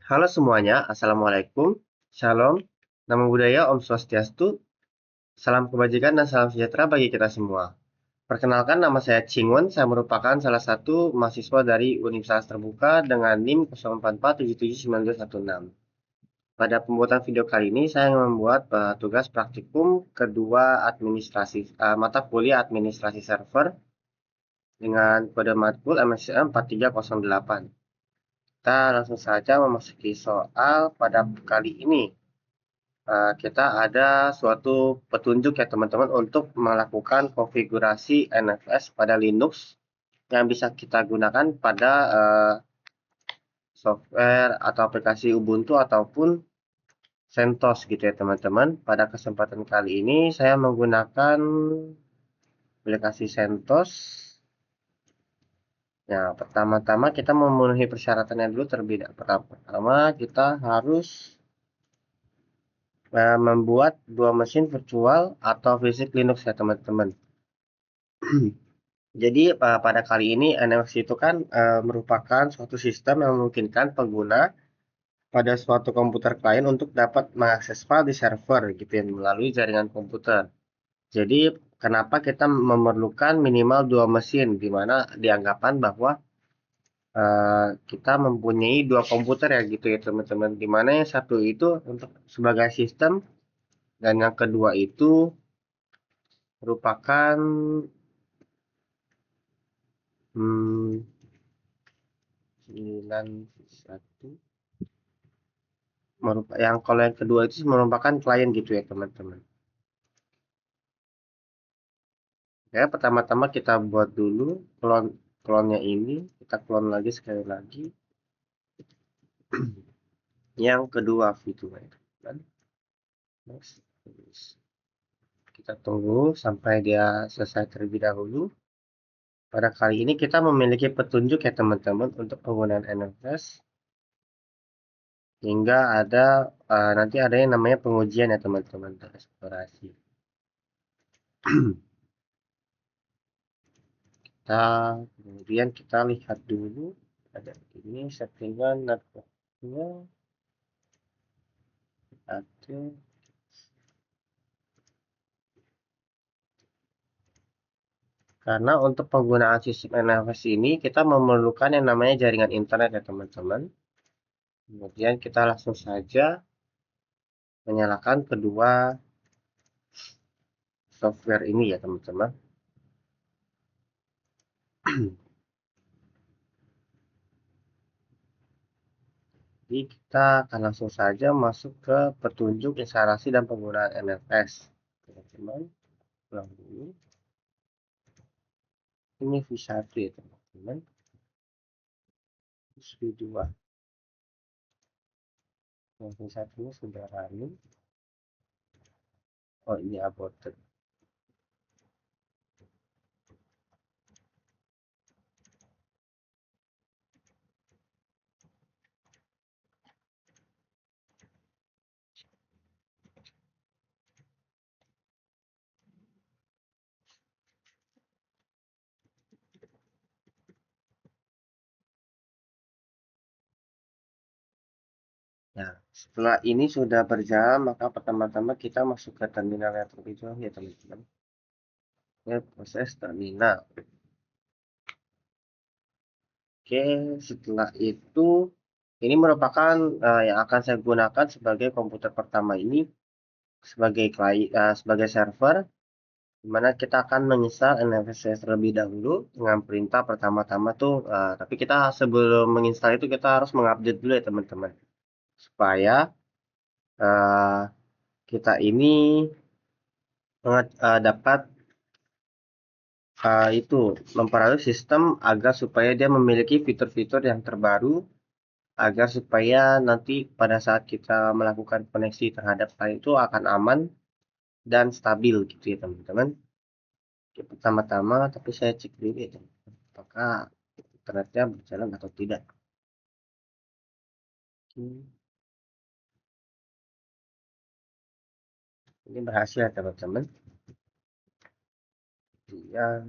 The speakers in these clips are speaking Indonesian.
Halo semuanya, Assalamualaikum, Shalom, Namo Buddhaya, Om Swastiastu, salam kebajikan dan salam sejahtera bagi kita semua. Perkenalkan, nama saya Chingwon, saya merupakan salah satu mahasiswa dari Universitas Terbuka dengan NIM 04477916. Pada pembuatan video kali ini, saya ingin membuat tugas praktikum kedua mata kuliah administrasi server dengan kode matkul MSCM 4308. Kita langsung saja memasuki soal pada kali ini. Kita ada suatu petunjuk ya teman-teman untuk melakukan konfigurasi NFS pada Linux yang bisa kita gunakan pada software atau aplikasi Ubuntu ataupun CentOS gitu ya teman-teman. Pada kesempatan kali ini saya menggunakan aplikasi CentOS. Ya, pertama-tama kita memenuhi persyaratannya dulu terlebih dahulu. Pertama kita harus membuat dua mesin virtual atau fisik Linux ya teman-teman. Jadi pada kali ini NFS itu kan merupakan suatu sistem yang memungkinkan pengguna pada suatu komputer klien untuk dapat mengakses file di server gitu ya melalui jaringan komputer. Jadi kenapa kita memerlukan minimal dua mesin, di mana dianggapan bahwa kita mempunyai dua komputer ya gitu ya teman-teman. Di mana yang satu itu untuk sebagai sistem dan yang kedua itu merupakan hmm, 91 yang kalau yang kedua itu merupakan klien gitu ya teman-teman. Ya, pertama-tama kita buat dulu klonnya ini, kita klon lagi sekali lagi. Yang kedua gitu ya teman. Next. Kita tunggu sampai dia selesai terlebih dahulu. Pada kali ini kita memiliki petunjuk ya teman-teman untuk penggunaan NFS hingga ada nanti ada yang namanya pengujian ya teman-teman eksplorasi. Kemudian kita lihat dulu ada ini settingan networknya ada. Karena untuk penggunaan sistem NFS ini kita memerlukan yang namanya jaringan internet ya teman-teman. Kemudian kita langsung saja menyalakan kedua software ini ya teman-teman. Jadi kita akan langsung saja masuk ke petunjuk instalasi dan penggunaan NFS. Teman-teman, ulang dulu. Ini V1 ya teman-teman. V2. Yang V1 ini sudah running. Oh, ini aborted. Nah, setelah ini sudah berjalan, maka pertama-tama kita masuk ke terminal yang terlebih dahulu ya teman-teman. Proses terminal. Oke, setelah itu ini merupakan yang akan saya gunakan sebagai komputer pertama ini sebagai sebagai server, di mana kita akan menginstal NFS terlebih dahulu dengan perintah pertama-tama tuh. Tapi kita sebelum menginstal itu kita harus mengupdate dulu ya teman-teman, supaya uh, kita ini dapat itu memperoleh sistem agar supaya dia memiliki fitur-fitur yang terbaru agar supaya nanti pada saat kita melakukan koneksi terhadap file itu akan aman dan stabil gitu ya teman-teman. Pertama-tama tapi saya cek dulu ya teman-teman, apakah internetnya berjalan atau tidak. Ini berhasil ya teman-teman. Kemudian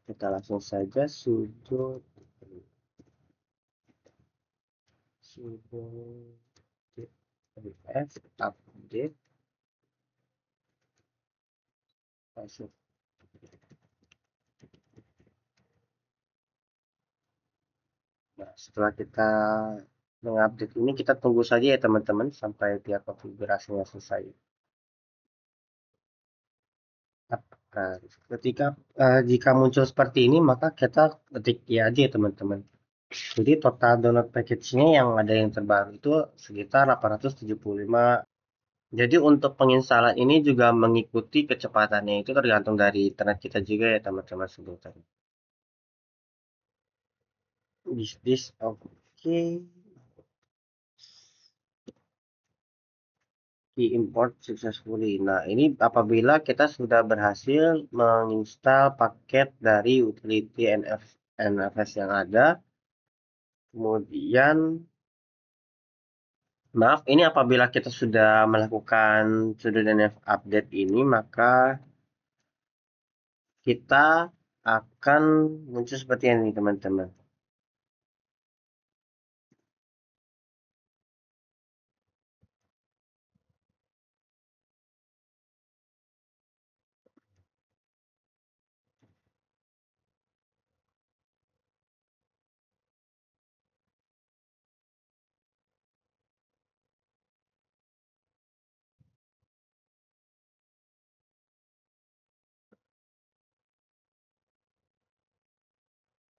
kita langsung saja sudo sudo df update password. Nah, setelah kita mengupdate ini, kita tunggu saja ya teman-teman sampai pihak konfigurasinya selesai. Nah, ketika jika muncul seperti ini, maka kita ketik ya aja ya teman-teman. Jadi total download package-nya yang ada yang terbaru itu sekitar 875. Jadi untuk penginstalan ini juga mengikuti kecepatannya, itu tergantung dari internet kita juga ya teman-teman sebentar. Is this okay? Import successfully. Nah, ini apabila kita sudah berhasil menginstal paket dari utility NFS yang ada, kemudian maaf, ini apabila kita sudah melakukan sudo dnf update ini, maka kita akan muncul seperti ini teman-teman.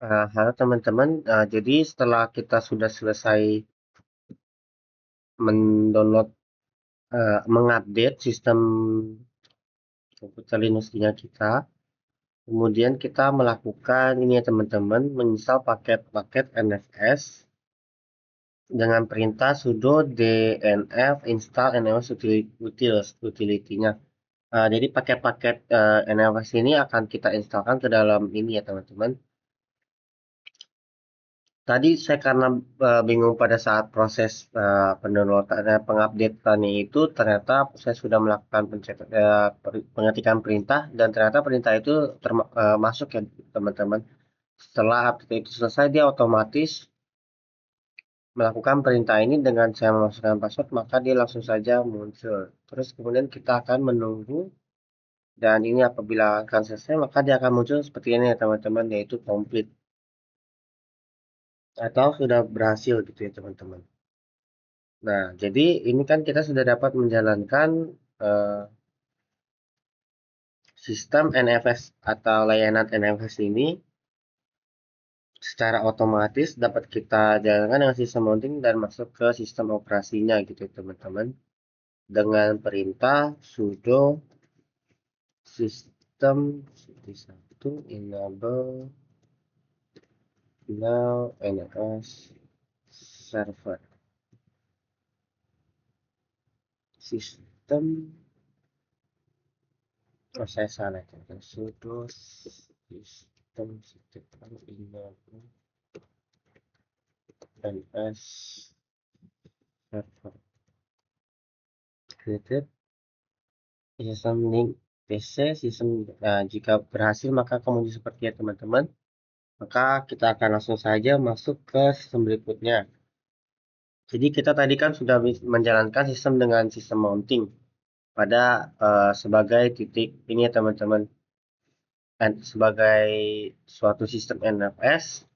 Halo teman-teman, jadi setelah kita sudah selesai mendownload, mengupdate sistem komputer Linux-nya kita, kemudian kita melakukan ini ya teman-teman, menginstal paket-paket NFS dengan perintah sudo dnf install NFS utility-nya. Jadi paket-paket NFS ini akan kita instalkan ke dalam ini ya teman-teman. Tadi saya karena bingung pada saat proses pendownloadan pengupdateannya itu, ternyata saya sudah melakukan pengetikan perintah dan ternyata perintah itu masuk ya teman-teman. Setelah update itu selesai, dia otomatis melakukan perintah ini dengan saya memasukkan password, maka dia langsung saja muncul. Terus kemudian kita akan menunggu, dan ini apabila akan selesai maka dia akan muncul seperti ini ya teman-teman, yaitu complete atau sudah berhasil gitu ya teman-teman. Nah, jadi ini kan kita sudah dapat menjalankan sistem NFS atau layanan NFS ini secara otomatis dapat kita jalankan dengan sistem mounting dan masuk ke sistem operasinya gitu teman-teman, dengan perintah sudo system cd1 enable now NFS server sistem. Oh, saya salah kan, sudo sistem cd1 enable NFS server created sistem link PC sistem. Nah, jika berhasil maka kemudian seperti ya teman-teman, maka kita akan langsung saja masuk ke sistem berikutnya. Jadi kita tadi kan sudah menjalankan sistem dengan sistem mounting pada sebagai titik ini ya teman-teman, sebagai suatu sistem NFS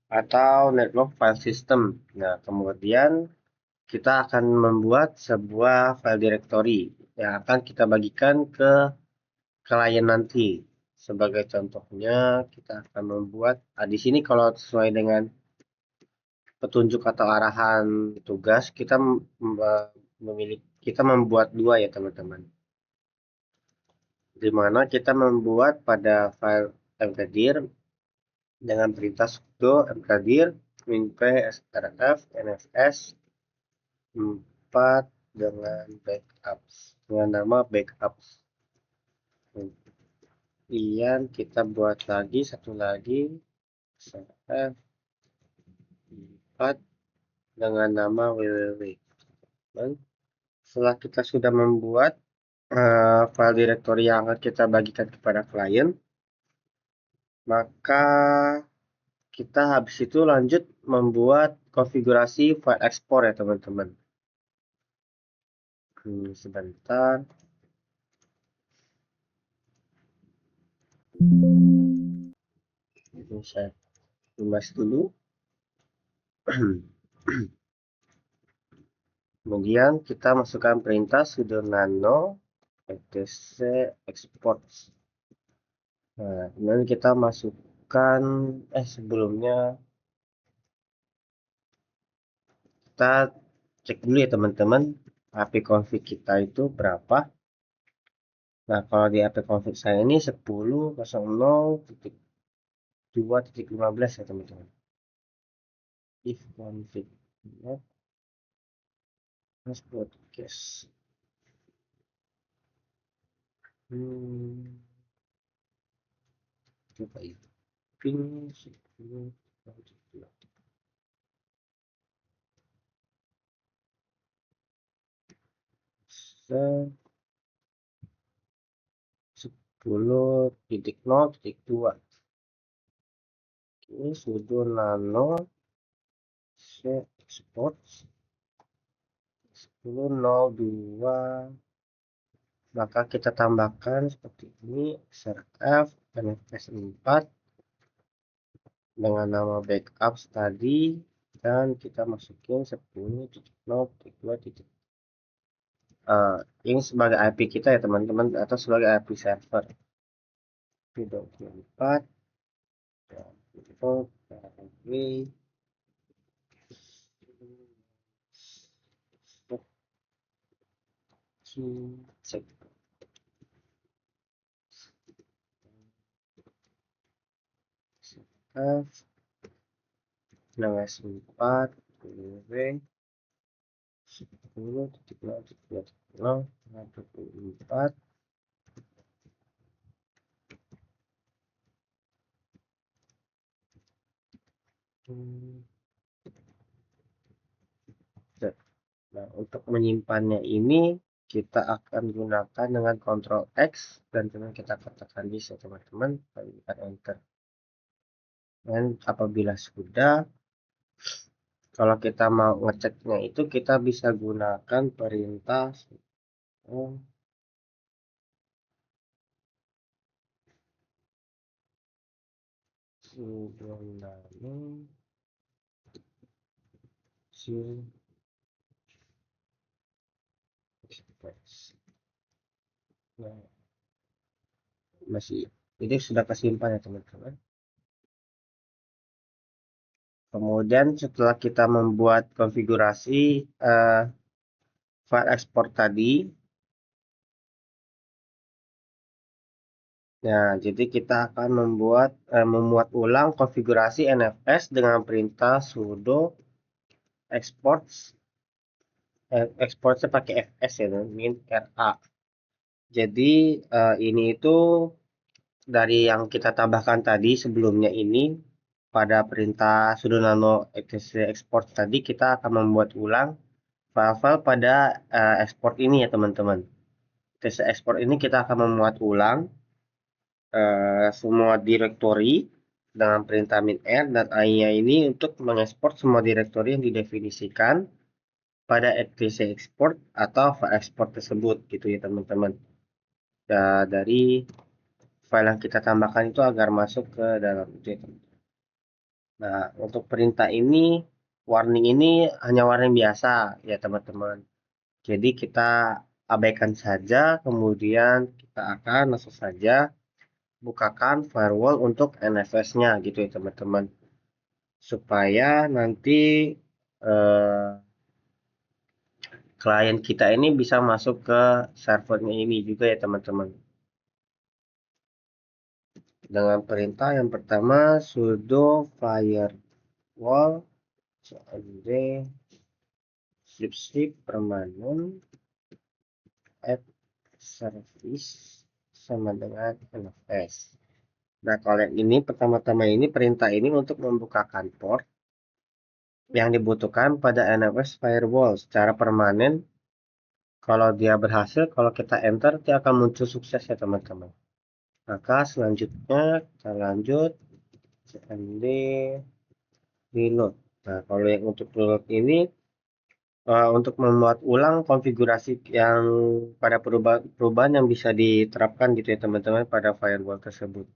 atau network file system. Nah, kemudian kita akan membuat sebuah file directory yang akan kita bagikan ke klien nanti. Sebagai contohnya, kita akan membuat di sini kalau sesuai dengan petunjuk atau arahan tugas, kita membuat dua ya teman-teman, di mana kita membuat pada file mkdir dengan perintah sudo mkdir minp strf nfs 4 dengan backups, dengan nama backups. Kemudian kita buat lagi satu lagi strf 4 dengan nama www. Setelah kita sudah membuat file directory yang akan kita bagikan kepada klien, maka kita habis itu lanjut membuat konfigurasi file ekspor ya teman-teman. Sebentar. Ini saya tulis dulu. Kemudian kita masukkan perintah sudo nano etc export. Nah, kemudian kita masukkan sebelumnya kita cek dulu ya teman-teman, HP config kita itu berapa. Nah, kalau di HP config saya ini 10.0.2.15 ya teman-teman. If config ya, podcast. Coba itu ping 10 10.0.2. Ini sudo nano export 10.02, maka kita tambahkan seperti ini serf nfs 4 dengan nama backup tadi, dan kita masukin 10.0.2. Ini sebagai IP kita ya teman-teman, atau sebagai IP server 24 4 10.0.24. Nah, untuk menyimpannya ini kita akan gunakan dengan Ctrl X dan kemudian kita katakan di sini teman-teman, tekan enter. Dan apabila sudah, kalau kita mau ngeceknya itu kita bisa gunakan perintah sudo nano nah, masih ini sudah kesimpan ya teman-teman. Kemudian setelah kita membuat konfigurasi file ekspor tadi, nah jadi kita akan memuat ulang konfigurasi NFS dengan perintah sudo export exportnya pakai fs ya, min ra. Jadi ini itu dari yang kita tambahkan tadi sebelumnya ini pada perintah sudo nano etc export tadi, kita akan membuat ulang file-file pada export ini ya teman-teman. Etc export ini kita akan memuat ulang semua direktori dengan perintah min-r dan i-nya ini untuk mengekspor semua direktori yang didefinisikan pada etc export atau file export tersebut gitu ya teman-teman. Dari file yang kita tambahkan itu agar masuk ke dalam itu ya teman-teman. Nah, untuk perintah ini warning ini hanya warning biasa ya teman-teman. Jadi kita abaikan saja, kemudian kita akan langsung saja bukakan firewall untuk NFS-nya gitu ya teman-teman, supaya nanti klien kita ini bisa masuk ke servernya ini juga ya teman-teman, dengan perintah yang pertama sudo firewall cmd slip permanen add service sama dengan NFS. Nah, kalau yang ini pertama-tama ini perintah ini untuk membukakan port yang dibutuhkan pada NFS firewall secara permanen. Kalau dia berhasil, kalau kita enter, dia akan muncul sukses ya teman-teman. Maka selanjutnya kita lanjut cmd reload. Nah, kalau yang untuk reload ini untuk membuat ulang konfigurasi yang pada perubahan yang bisa diterapkan gitu ya teman-teman pada firewall tersebut.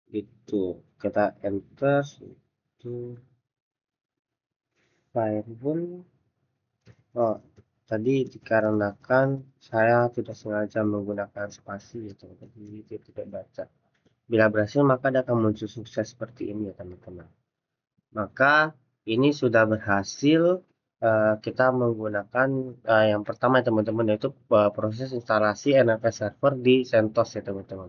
Itu kita enter itu firewall. Oh, tadi dikarenakan saya tidak sengaja menggunakan spasi ya teman-teman, jadi dia tidak baca. Bila berhasil maka dia akan muncul sukses seperti ini ya teman-teman. Maka ini sudah berhasil. Kita menggunakan yang pertama ya teman-teman, yaitu proses instalasi NFS server di CentOS ya teman-teman.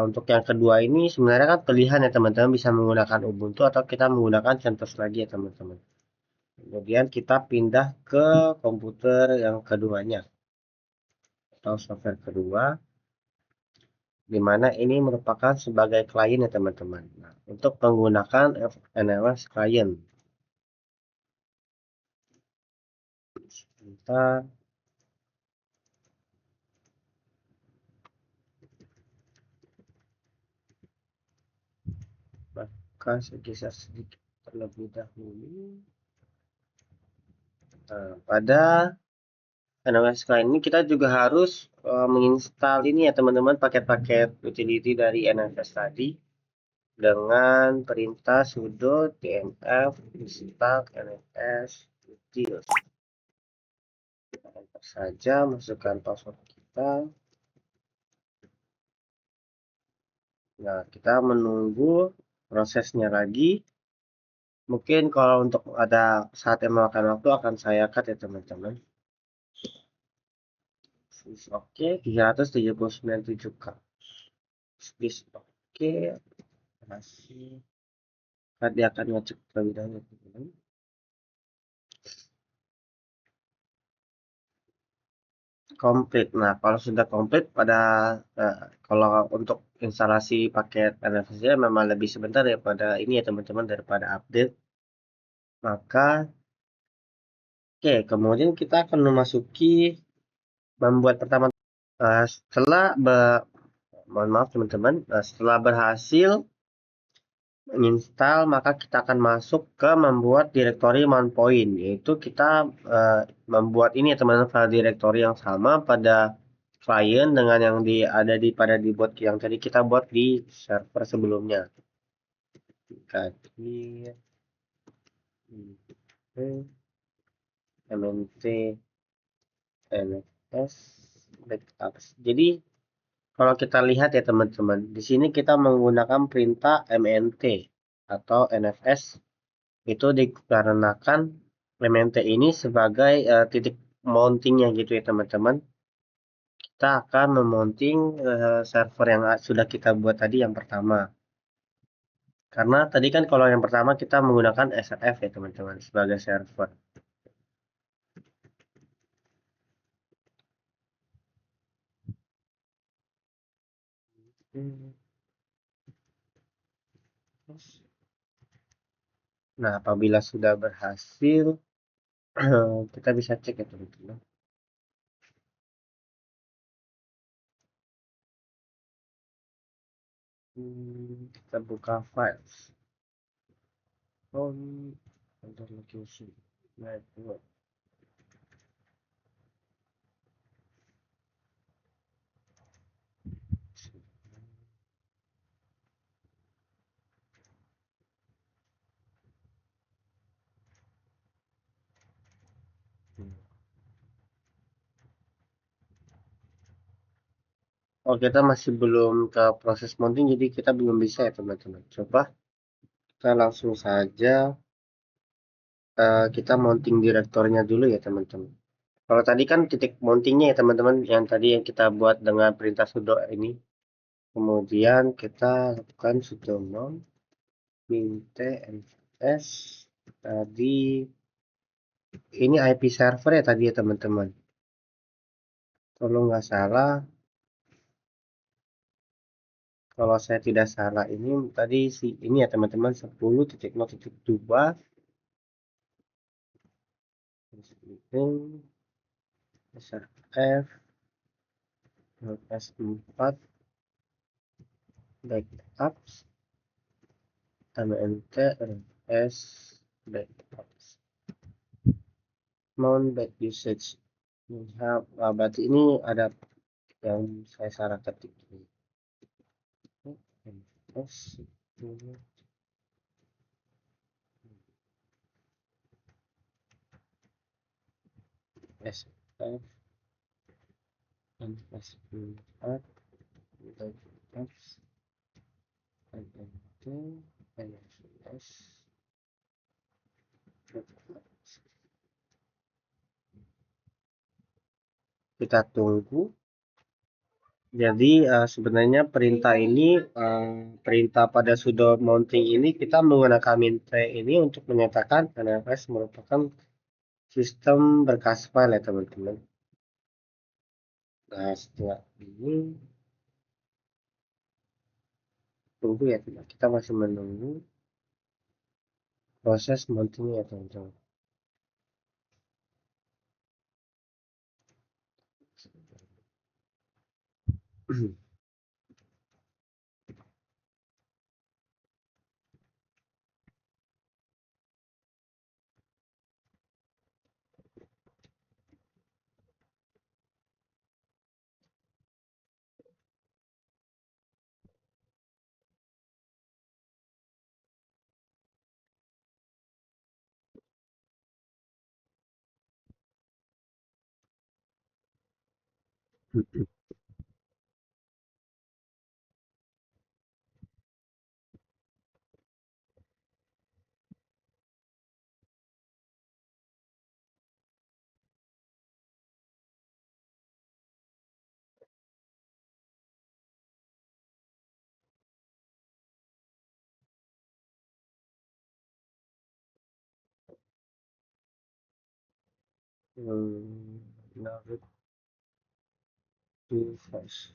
Untuk yang kedua ini sebenarnya kan pilihan ya teman-teman, bisa menggunakan Ubuntu atau kita menggunakan CentOS lagi ya teman-teman. Kemudian kita pindah ke komputer yang keduanya atau software kedua, di mana ini merupakan sebagai klien ya teman-teman. Nah, untuk menggunakan NFS client, kita maka saya geser sedikit terlebih dahulu. Nah, pada NFS client ini kita juga harus menginstal ini ya teman-teman, paket-paket utility dari NFS tadi dengan perintah sudo tmf install nfs utils. Enter saja, masukkan password kita. Nah, kita menunggu prosesnya lagi. Mungkin kalau untuk ada saat yang memakan waktu akan saya cut ya teman-teman. Oke, 379.7K. Oke, masih. Dia akan ngecek terlebih dahulu teman-teman. Komplit. Nah, kalau sudah komplit kalau untuk instalasi paket NFC memang lebih sebentar daripada ini ya teman-teman, daripada update. Maka oke, kemudian kita akan memasuki membuat pertama. Setelah mohon maaf teman-teman, setelah berhasil menginstal, maka kita akan masuk ke membuat direktori mount point, yaitu kita membuat ini ya teman-teman, file direktori yang sama pada klien dengan yang ada pada di bot yang tadi kita buat di server sebelumnya. Tadi mnt nfs backups. Jadi kalau kita lihat ya teman-teman, di sini kita menggunakan perintah mnt atau nfs. Itu dikarenakan mnt ini sebagai titik mountingnya gitu ya teman-teman. Kita akan memounting server yang sudah kita buat tadi yang pertama. Karena tadi kan kalau yang pertama kita menggunakan SRF ya teman-teman sebagai server. Nah, apabila sudah berhasil, kita bisa cek ya teman-teman. Kita buka files. Under location network. Oh, kita masih belum ke proses mounting, jadi kita belum bisa ya teman-teman. Coba kita langsung saja kita mounting direktornya dulu ya teman-teman. Kalau tadi kan titik mountingnya ya teman-teman, yang tadi yang kita buat dengan perintah sudo ini. Kemudian kita lakukan sudo mount mint nfs tadi. Ini IP server ya tadi ya teman-teman. Kalau nggak salah, kalau saya tidak salah ini tadi ini ya teman-teman 10.0.2 SRF S4 backups MNT S bad mount bad usage. Berarti ini ada yang saya salah ketik ini. S S F N S R F N N T N S. Kita tunggu. Jadi sebenarnya perintah ini perintah pada sudo mounting ini kita menggunakan min-tray ini untuk menyatakan NFS merupakan sistem berkas file ya teman-teman. Nah setelah ini tunggu ya teman, kita masih menunggu proses mounting ya teman-teman. Navigate device.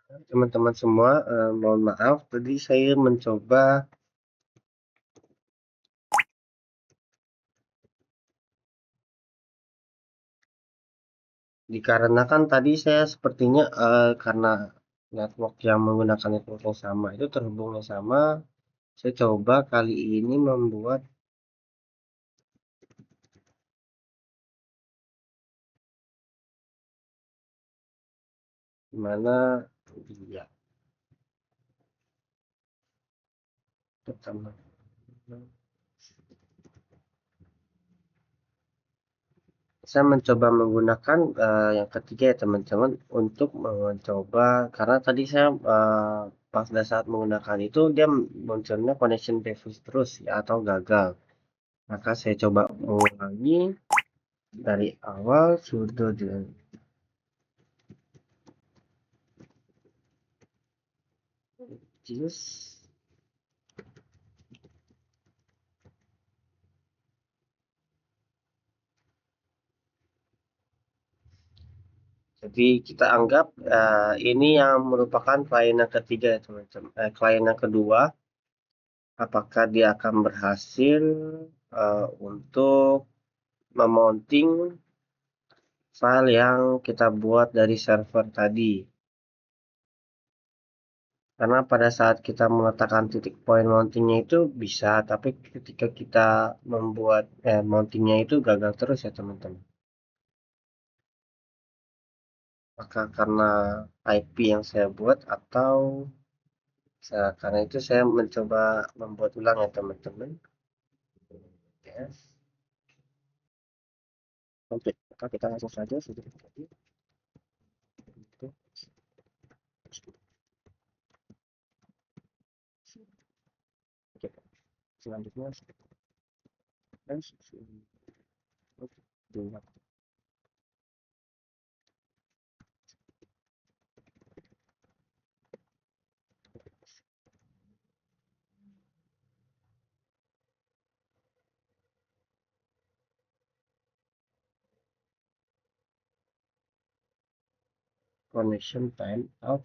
Teman-teman semua, mohon maaf tadi saya mencoba dikarenakan tadi saya sepertinya, karena network yang menggunakan network yang sama itu terhubungnya sama, saya coba kali ini membuat gimana iya, pertama saya mencoba menggunakan, yang ketiga ya teman-teman untuk mencoba karena tadi saya, pada saat menggunakan itu dia munculnya connection device terus ya atau gagal. Maka saya coba mengulangi dari awal sudah jus. Jadi kita anggap ini yang merupakan klien yang ketiga ya teman-teman. Klien yang kedua, apakah dia akan berhasil untuk memounting file yang kita buat dari server tadi. Karena pada saat kita meletakkan titik point mountingnya itu bisa, tapi ketika kita membuat mountingnya itu gagal terus ya teman-teman. Maka karena IP yang saya buat atau karena itu saya mencoba membuat ulang ya teman-teman. Yes. Oke, maka kita langsung saja sudah tadi. Oke, selanjutnya connection time out.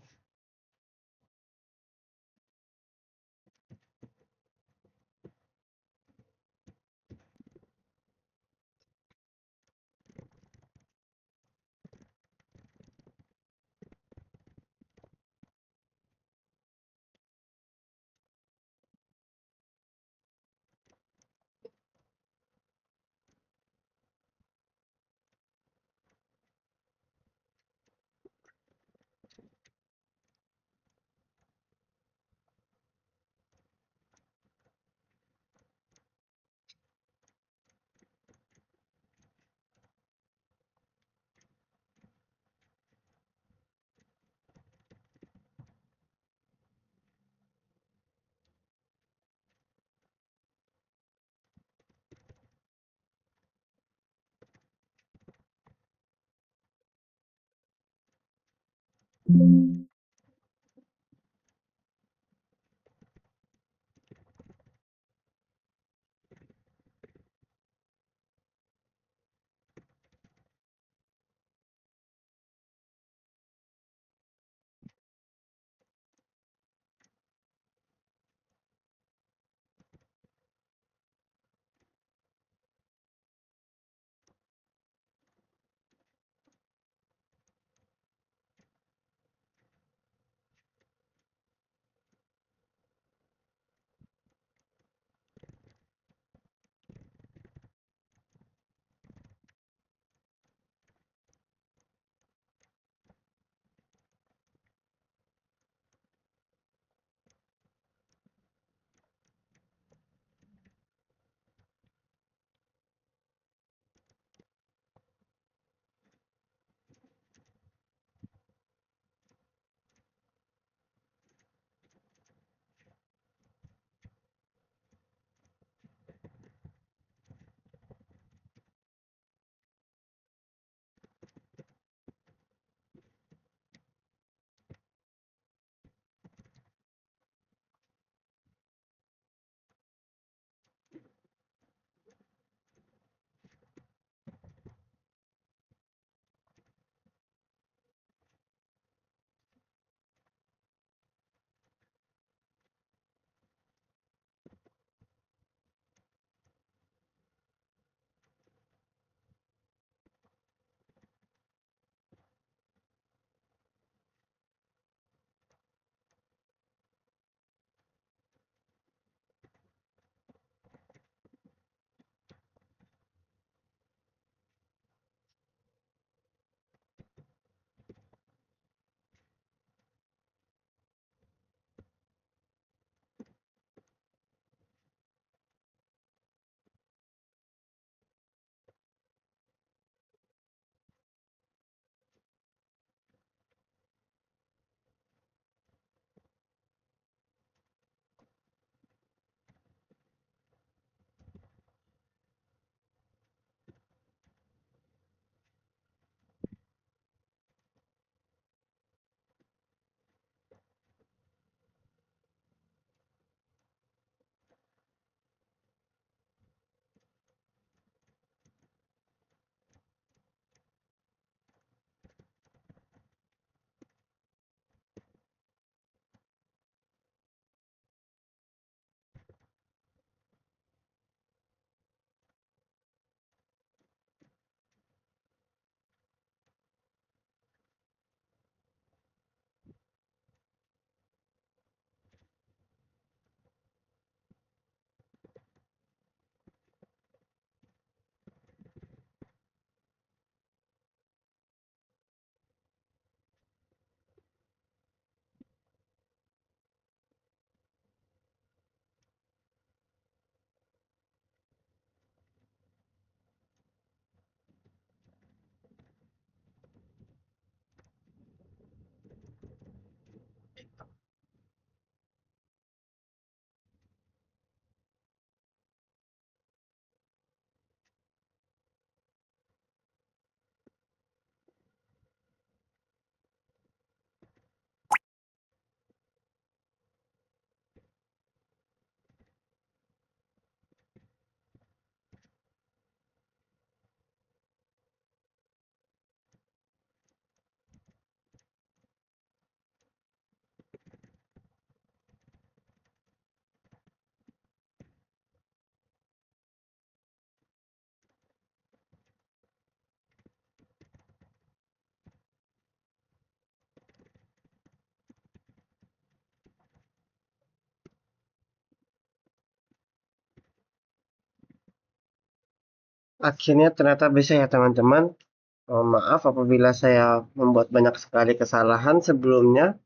Akhirnya ternyata bisa ya teman-teman. Maaf apabila saya membuat banyak sekali kesalahan sebelumnya,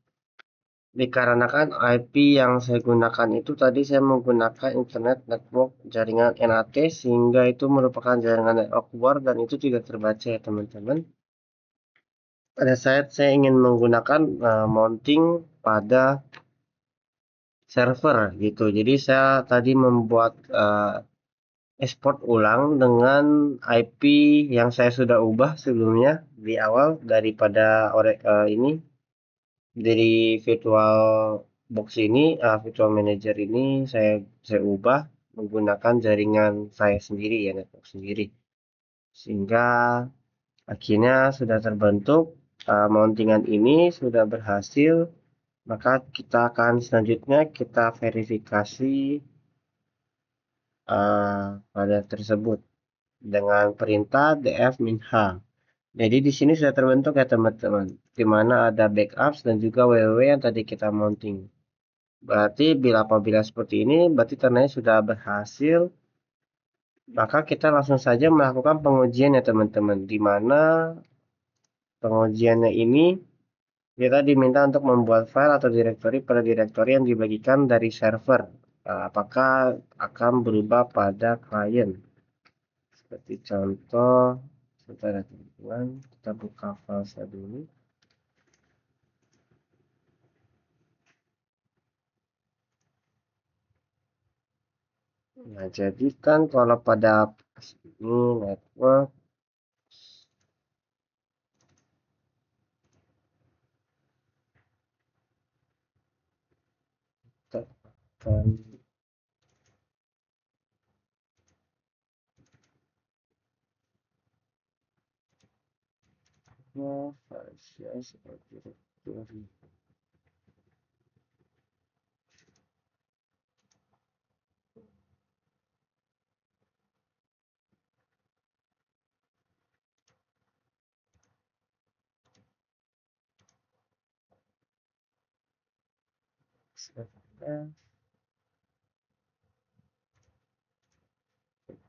dikarenakan IP yang saya gunakan itu tadi saya menggunakan internet network jaringan NAT sehingga itu merupakan jaringan network war dan itu tidak terbaca ya teman-teman. Pada saat saya ingin menggunakan mounting pada server gitu. Jadi saya tadi membuat export ulang dengan IP yang saya sudah ubah sebelumnya di awal daripada ini dari virtual box ini, virtual manager ini saya ubah menggunakan jaringan saya sendiri ya, network sendiri. Sehingga akhirnya sudah terbentuk mountingan ini sudah berhasil, maka kita akan selanjutnya kita verifikasi file tersebut dengan perintah df-h. Jadi di sini sudah terbentuk ya teman-teman, di mana ada backups dan juga www yang tadi kita mounting. Berarti apabila seperti ini, berarti tandanya sudah berhasil. Maka kita langsung saja melakukan pengujian ya teman-teman. Di mana pengujiannya ini kita diminta untuk membuat file atau directory pada directory yang dibagikan dari server. Apakah akan berubah pada klien? Seperti contoh, sebentar ya teman-teman, kita buka file saya dulu. Nah, jadi kan kalau pada ini network kita akan file seperti directory.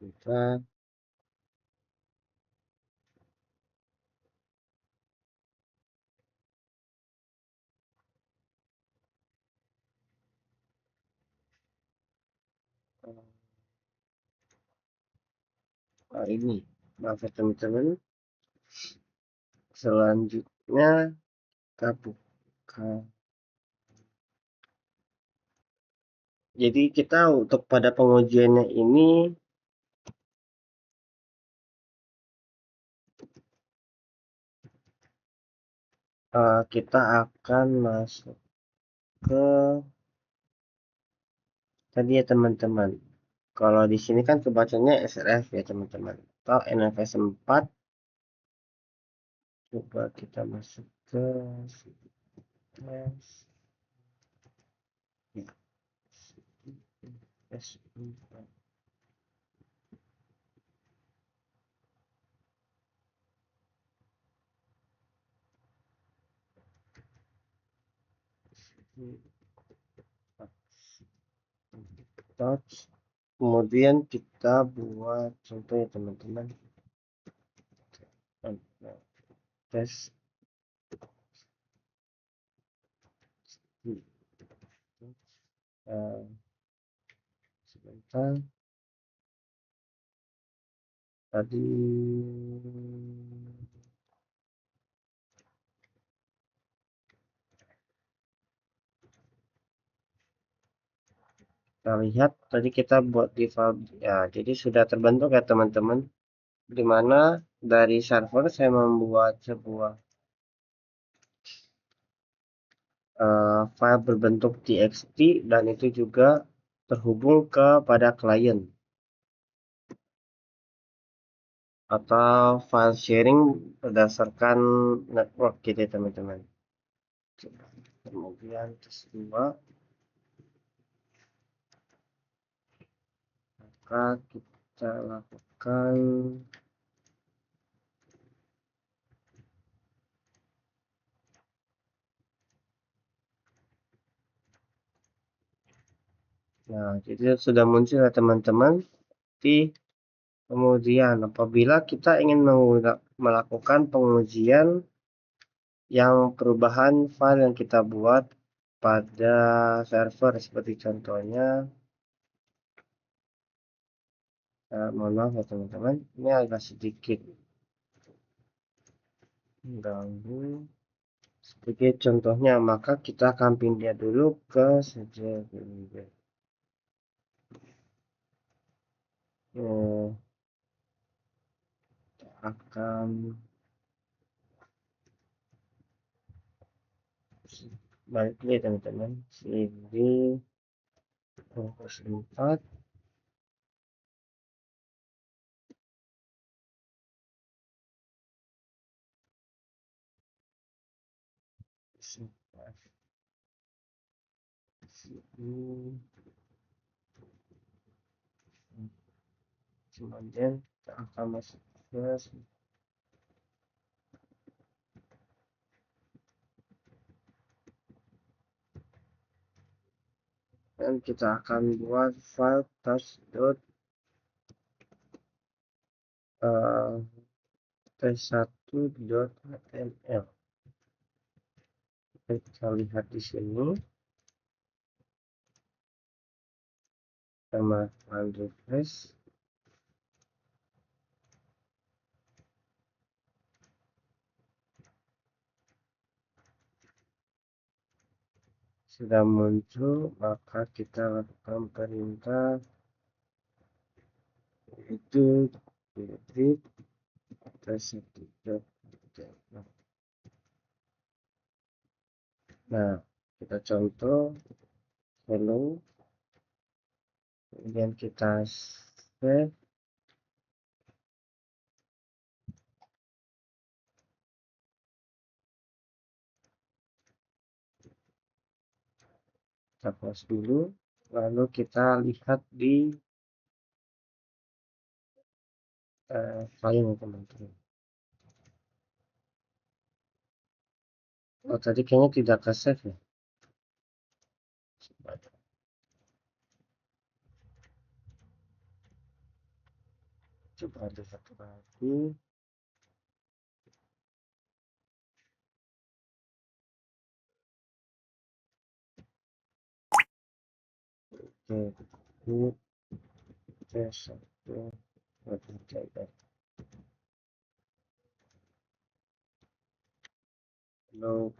Kita ini maaf ya teman-teman, selanjutnya kita buka. Jadi kita untuk pada pengujiannya ini kita akan masuk ke tadi ya teman-teman. Kalau di sini kan kebacanya SRF ya teman-teman, atau NFS 4. Coba kita masuk ke CSS. S4. Touch. Kemudian kita buat contoh ya teman-teman. Tes. Sebentar. Tadi kita lihat tadi kita buat di file ya, jadi sudah terbentuk ya teman-teman, di mana dari server saya membuat sebuah file berbentuk txt dan itu juga terhubung kepada klien atau file sharing berdasarkan network gitu ya teman-teman. Kemudian tes 2, maka kita lakukan nah jadi sudah muncul ya teman-teman di Kemudian apabila kita ingin melakukan pengujian yang perubahan file yang kita buat pada server, seperti contohnya, mohon maaf ya teman-teman, ini agak sedikit mengganggu. Sebagai contohnya, maka kita akan pindah dulu ke CJDB. Akan balik lagi teman-teman, CD 4 kemudian kita akan masuk ke dan kita akan buat file t1.html. Kita lihat di sini sama refresh. Sudah muncul, maka kita lakukan perintah itu edit t1.html. Nah, kita contoh hello, kemudian kita save. Kita pause dulu, lalu kita lihat di file teman-teman. Oh, tadi kayaknya tidak ke save ya. Coba lihat lagi. Oke, t1. Hello.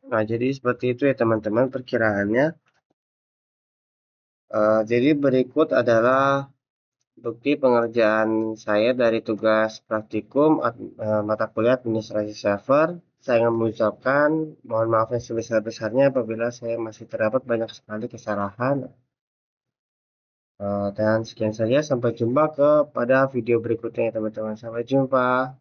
Nah, jadi seperti itu ya teman-teman perkiraannya. Jadi berikut adalah bukti pengerjaan saya dari tugas praktikum mata kuliah administrasi server. Saya ingin mengucapkan mohon maaf yang sebesar-besarnya apabila saya masih terdapat banyak sekali kesalahan. Dan sekian saja, sampai jumpa kepada video berikutnya teman-teman. Sampai jumpa.